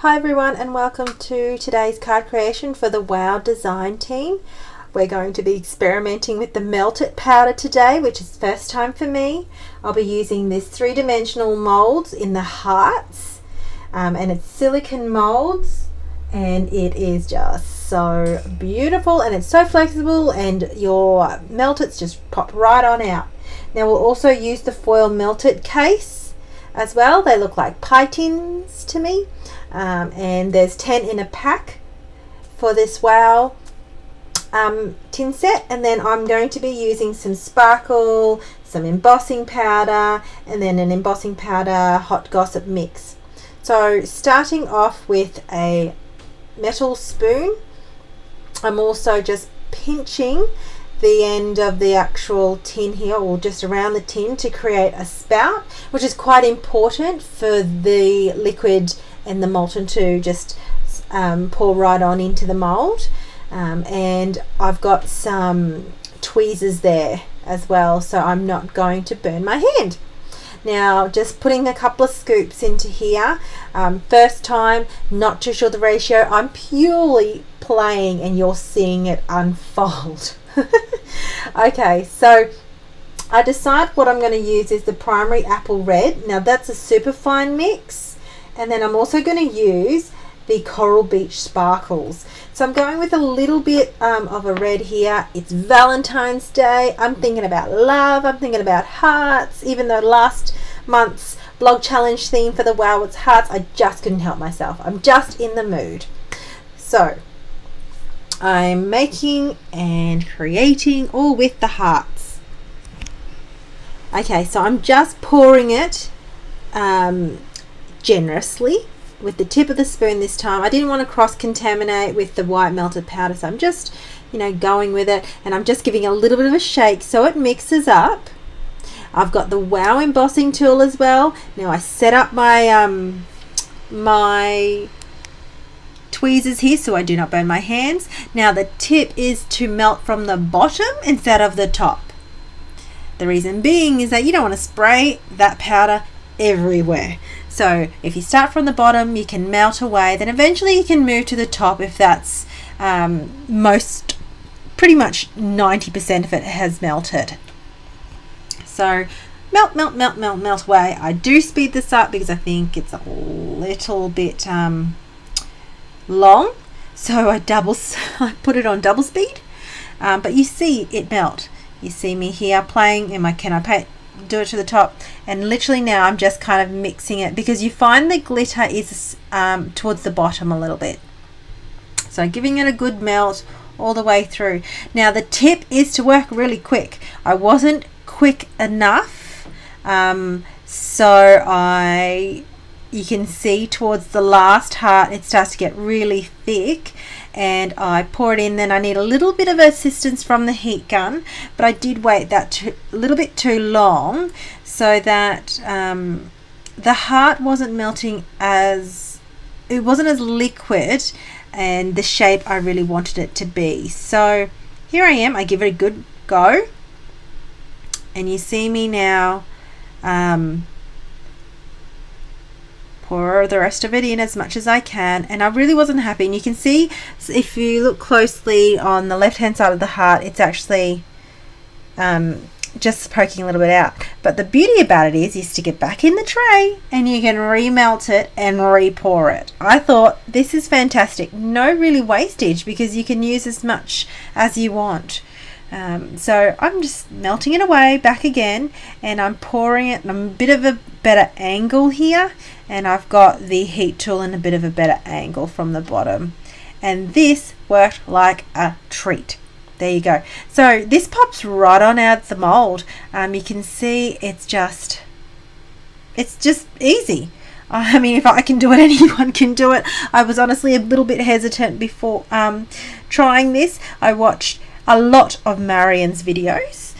Hi everyone, and welcome to today's card creation for the WOW design team. We're going to be experimenting with the melted powder today, which is first time for me. I'll be using this three-dimensional molds in the hearts, and it's silicone molds, and it is just so beautiful and it's so flexible, and your melteds just pop right on out. Now we'll also use the foil melted case as well. They look like pie tins to me. And there's 10 in a pack for this WOW tin set, and then I'm going to be using some sparkle, some embossing powder, and then an embossing powder hot gossip mix. So starting off with a metal spoon, I'm also just pinching the end of the actual tin here, or just around the tin, to create a spout, which is quite important for the liquid and the molten to just pour right on into the mold. And I've got some tweezers there as well, so I'm not going to burn my hand. Now just putting a couple of scoops into here. First time, not too sure the ratio. I'm purely playing and you're seeing it unfold. Okay, so I decide what I'm going to use is the primary apple red. Now that's a super fine mix. And then I'm also going to use the Coral Beach sparkles. So I'm going with a little bit of a red here. It's Valentine's Day. I'm thinking about love. I'm thinking about hearts. Even though last month's blog challenge theme for the WOW was hearts, I just couldn't help myself. I'm just in the mood. So I'm making and creating all with the hearts. Okay, so I'm just pouring it generously with the tip of the spoon this time. I didn't want to cross-contaminate with the white melted powder, so I'm just, going with it, and I'm just giving a little bit of a shake so it mixes up. I've got the WOW embossing tool as well. Now I set up my my tweezers here so I do not burn my hands. Now the tip is to melt from the bottom instead of the top. The reason being is that you don't want to spray that powder everywhere. So if you start from the bottom, you can melt away, then eventually you can move to the top if that's pretty much 90% of it has melted. So melt away. I do speed this up because I think it's a little bit long, so I put it on double speed, but you see it melt. You see me here playing in my do it to the top, and literally now I'm just kind of mixing it because you find the glitter is towards the bottom a little bit, so giving it a good melt all the way through. Now the tip is to work really quick. I wasn't quick enough, so you can see towards the last heart it starts to get really thick, and I pour it in. Then I need a little bit of assistance from the heat gun, but I did wait that a little bit too long so that the heart wasn't melting it wasn't as liquid and the shape I really wanted it to be. So here I am, I give it a good go, and you see me now pour the rest of it in as much as I can, and I really wasn't happy. And you can see, if you look closely on the left hand side of the heart, it's actually just poking a little bit out. But the beauty about it is you stick it back in the tray and you can remelt it and re-pour it. I thought this is fantastic. No really wastage because you can use as much as you want. So I'm just melting it away back again, and I'm pouring it. I'm a bit of a better angle here, and I've got the heat tool in a bit of a better angle from the bottom, and this worked like a treat. There you go. So this pops right on out of the mold. You can see it's just easy. I mean, if I can do it, anyone can do it. I was honestly a little bit hesitant before trying this. I watched a lot of Marian's videos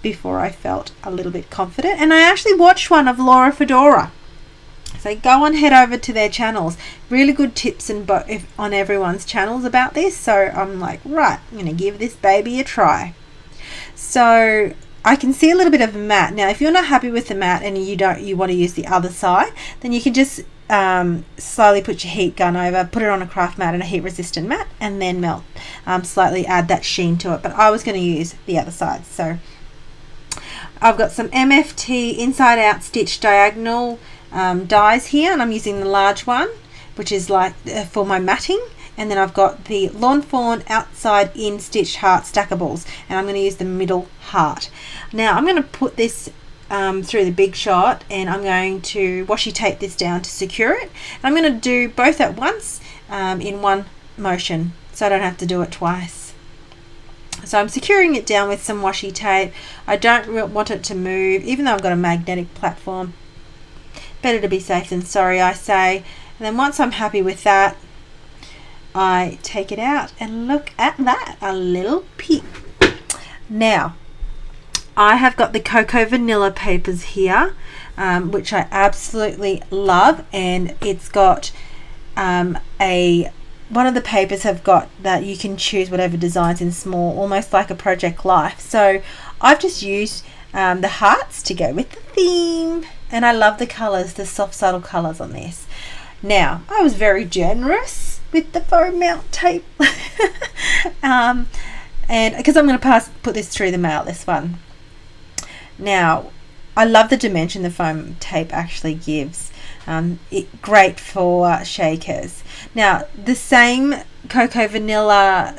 before I felt a little bit confident, and I actually watched one of Laura Fedora. So go on, head over to their channels. Really good tips on everyone's channels about this. So I'm like, right, I'm going to give this baby a try. So I can see a little bit of matte. Now if you're not happy with the matte and you want to use the other side, then you can just slowly put your heat gun over, put it on a craft mat and a heat resistant mat, and then melt, slightly add that sheen to it. But I was going to use the other side. So I've got some MFT inside out stitch diagonal dies here, and I'm using the large one, which is like for my matting. And then I've got the Lawn Fawn outside in stitched heart Stackables, and I'm going to use the middle heart. Now I'm going to put this through the Big Shot, and I'm going to washi tape this down to secure it. And I'm going to do both at once in one motion, so I don't have to do it twice. So I'm securing it down with some washi tape. I don't want it to move, even though I've got a magnetic platform. Better to be safe than sorry, I say. And then once I'm happy with that, I take it out, and look at that, a little peep. Now I have got the Cocoa Vanilla papers here, which I absolutely love, and it's got one of the papers have got that you can choose whatever designs in small, almost like a Project Life. So I've just used the hearts to go with the theme, and I love the colours, the soft subtle colours on this. Now I was very generous with the foam mount tape and because I'm going to put this through the mail, this one. Now I love the dimension the foam tape actually gives. Great for shakers. Now the same Cocoa Vanilla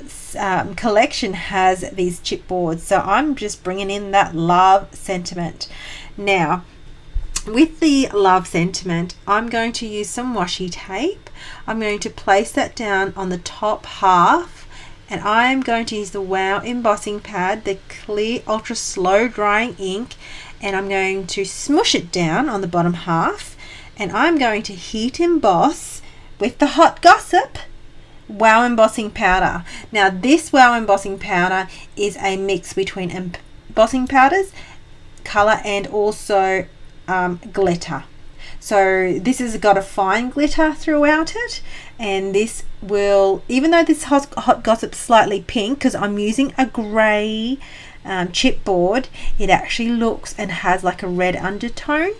collection has these chipboards, so I'm just bringing in that love sentiment. Now with the love sentiment, I'm going to use some washi tape. I'm going to place that down on the top half, and I'm going to use the WH01 embossing pad, the clear ultra slow drying ink, and I'm going to smush it down on the bottom half, and I'm going to heat emboss with the Hot Gossip WH01 embossing powder. Now this WH01 embossing powder is a mix between embossing powders, color, and also glitter. So this has got a fine glitter throughout it, and this will, even though this Hot Gossip's slightly pink because I'm using a grey chipboard, it actually looks and has like a red undertone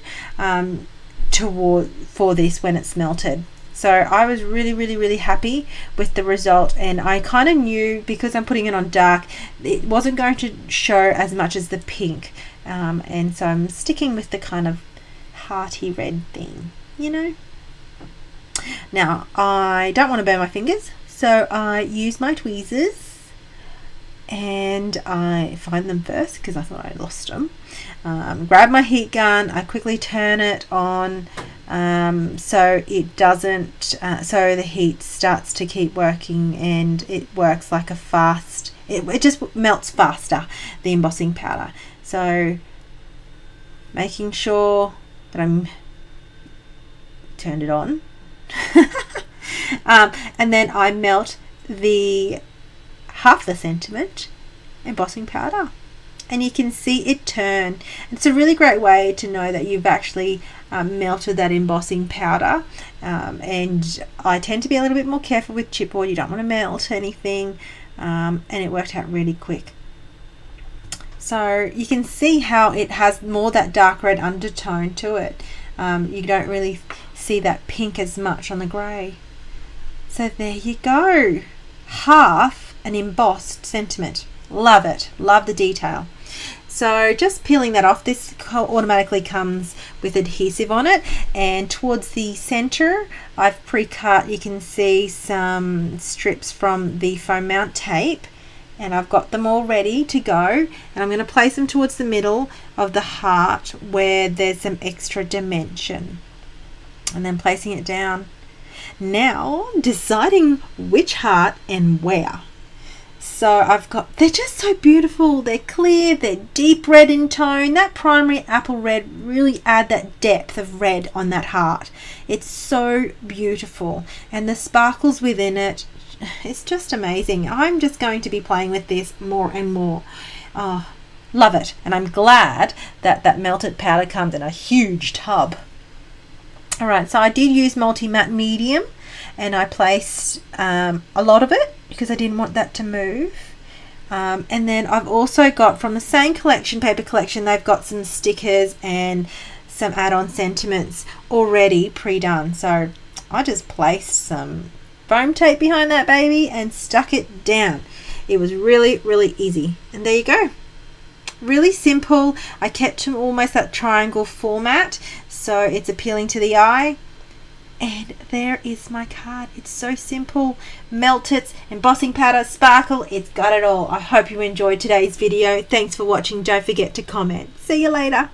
for this when it's melted. So I was really happy with the result, and I kind of knew, because I'm putting it on dark, it wasn't going to show as much as the pink, and so I'm sticking with the kind of hearty red thing, you know. Now I don't want to burn my fingers, so I use my tweezers, and I find them first because I thought I lost them. Grab my heat gun, I quickly turn it on so it doesn't so the heat starts to keep working, and it works like a fast, it just melts faster, the embossing powder. So making sure that I'm turned it on and then I melt the half the sentiment embossing powder, and you can see it turn. It's a really great way to know that you've actually melted that embossing powder, and I tend to be a little bit more careful with chipboard. You don't want to melt anything, and it worked out really quick. So you can see how it has more that dark red undertone to it. You don't really see that pink as much on the grey. So there you go, half an embossed sentiment. Love it, love the detail. So just peeling that off, this automatically comes with adhesive on it, and towards the center I've pre-cut, you can see some strips from the foam mount tape, and I've got them all ready to go, and I'm going to place them towards the middle of the heart where there's some extra dimension, and then placing it down. Now deciding which heart and where. So I've got, they're just so beautiful, they're clear, they're deep red in tone. That primary apple red really add that depth of red on that heart. It's so beautiful, and the sparkles within it, it's just amazing. I'm just going to be playing with this more and more. Oh, love it. And I'm glad that that melted powder comes in a huge tub. Alright, so I did use multi-matte medium, and I placed a lot of it because I didn't want that to move. And then I've also got from the same collection, paper collection, they've got some stickers and some add-on sentiments already pre-done. So I just placed some foam tape behind that baby and stuck it down. It was really, really easy. And there you go. Really simple. I kept them almost that triangle format, so it's appealing to the eye. And there is my card. It's so simple. Melted, embossing powder, sparkle, it's got it all. I hope you enjoyed today's video. Thanks for watching. Don't forget to comment. See you later.